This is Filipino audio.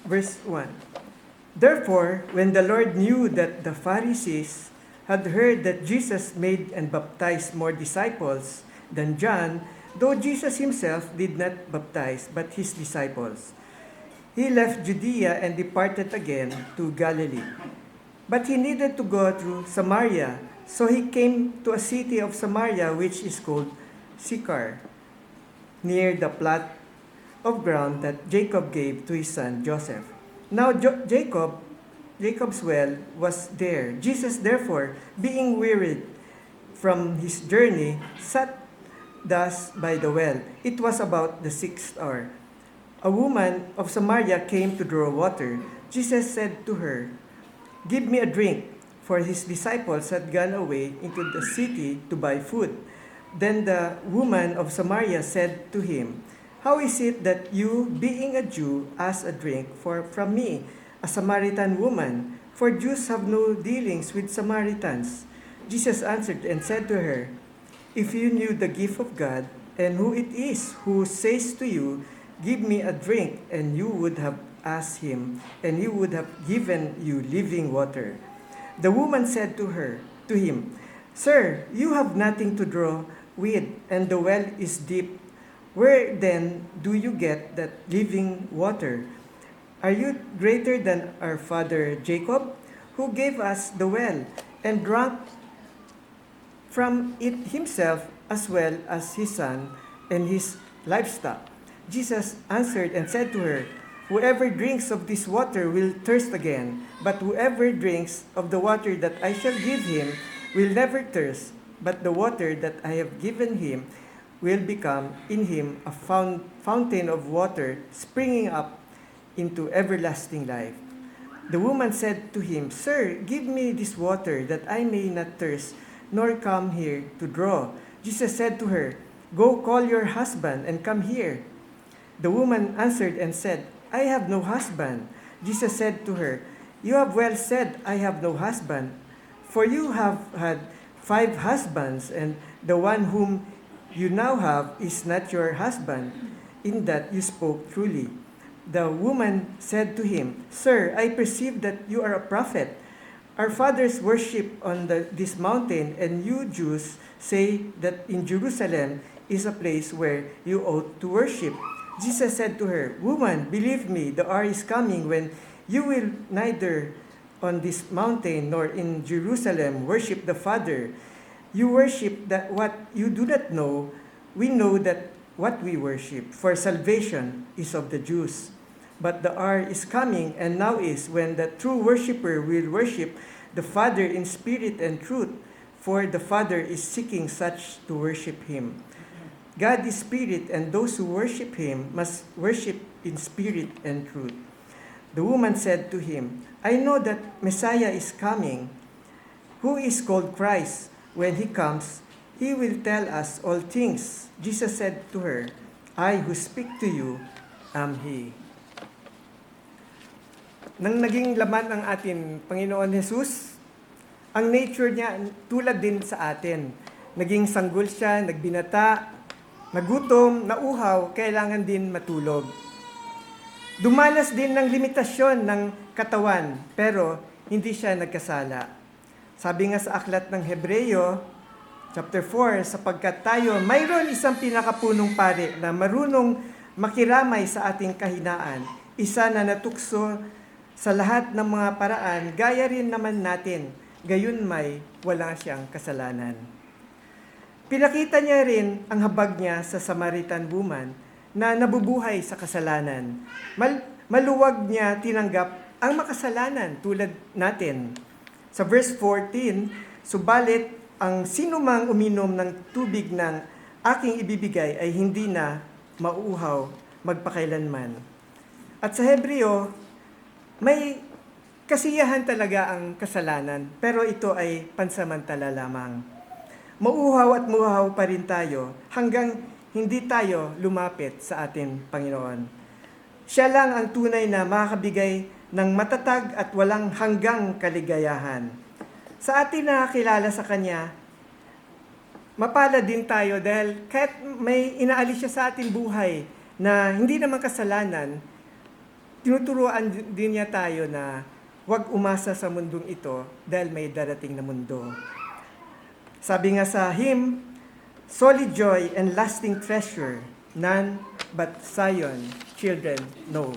Verse 1. Therefore, when the Lord knew that the Pharisees had heard that Jesus made and baptized more disciples than John, though Jesus himself did not baptize, but his disciples, he left Judea and departed again to Galilee. But he needed to go through Samaria, so he came to a city of Samaria which is called Sychar, near the plot of ground that Jacob gave to his son Joseph. Now Jacob's well was there. Jesus therefore, being wearied from his journey, sat thus by the well. It was about the 6th hour. A woman of Samaria came to draw water. Jesus said to her, "Give me a drink," for his disciples had gone away into the city to buy food. Then the woman of Samaria said to him, "How is it that you, being a Jew, ask a drink from me, a Samaritan woman? For Jews have no dealings with Samaritans." Jesus answered and said to her, "If you knew the gift of God, and who it is who says to you, 'Give me a drink,' and you would have asked him, and he would have given you living water." The woman said to him, "Sir, you have nothing to draw with, and the well is deep. Where then do you get that living water? Are you greater than our father Jacob, who gave us the well, and drank from it himself as well as his son and his livestock?" Jesus answered and said to her, "Whoever drinks of this water will thirst again, but whoever drinks of the water that I shall give him will never thirst, but the water that I have given him will become in him a fountain of water springing up into everlasting life." The woman said to him, "Sir, give me this water that I may not thirst, nor come here to draw." Jesus said to her, "Go call your husband and come here." The woman answered and said, "I have no husband." Jesus said to her, "You have well said, 'I have no husband,' for you have had 5 husbands, and the one whom you now have is not your husband. In that you spoke truly." The woman said to him, "Sir, I perceive that you are a prophet. Our fathers worship on this mountain, and you Jews say that in Jerusalem is a place where you ought to worship." Jesus said to her, "Woman, believe me, the hour is coming when you will neither on this mountain nor in Jerusalem worship the Father. You worship that what you do not know. We know that what we worship, for salvation is of the Jews. But the hour is coming, and now is, when the true worshiper will worship the Father in spirit and truth, for the Father is seeking such to worship him. God is spirit, and those who worship him must worship in spirit and truth." The woman said to him, "I know that Messiah is coming, who is called Christ. When he comes, he will tell us all things." Jesus said to her, "I who speak to you am he." Nang naging laman ang atin Panginoon Jesus, ang nature niya tulad din sa atin. Naging sanggol siya, nagbinata, nagutom, nauhaw, kailangan din matulog. Dumanas din ng limitasyon ng katawan, pero hindi siya nagkasala. Sabi nga sa aklat ng Hebreyo, chapter 4, sapagkat tayo mayroon isang pinakapunong pari na marunong makiramay sa ating kahinaan, isa na natukso sa lahat ng mga paraan, gaya rin naman natin, gayon may wala siyang kasalanan. Pinakita niya rin ang habag niya sa Samaritan woman na nabubuhay sa kasalanan. Maluwag niya tinanggap ang makasalanan tulad natin. Sa verse 14, "Subalit ang sinumang uminom ng tubig ng aking ibibigay ay hindi na mauuhaw magpakailanman." At sa Hebreo, may kasiyahan talaga ang kasalanan, pero ito ay pansamantala lamang. Mauuhaw at mauuhaw pa rin tayo hanggang hindi tayo lumapit sa ating Panginoon. Siya lang ang tunay na makakabigay ng matatag at walang hanggang kaligayahan. Sa atin nakakilala sa Kanya, mapalad din tayo dahil kahit may inaalis siya sa ating buhay na hindi naman kasalanan, tinuturuan din niya tayo na huwag umasa sa mundong ito dahil may darating na mundo. Sabi nga sa hymn, solid joy and lasting treasure, none but Zion children know.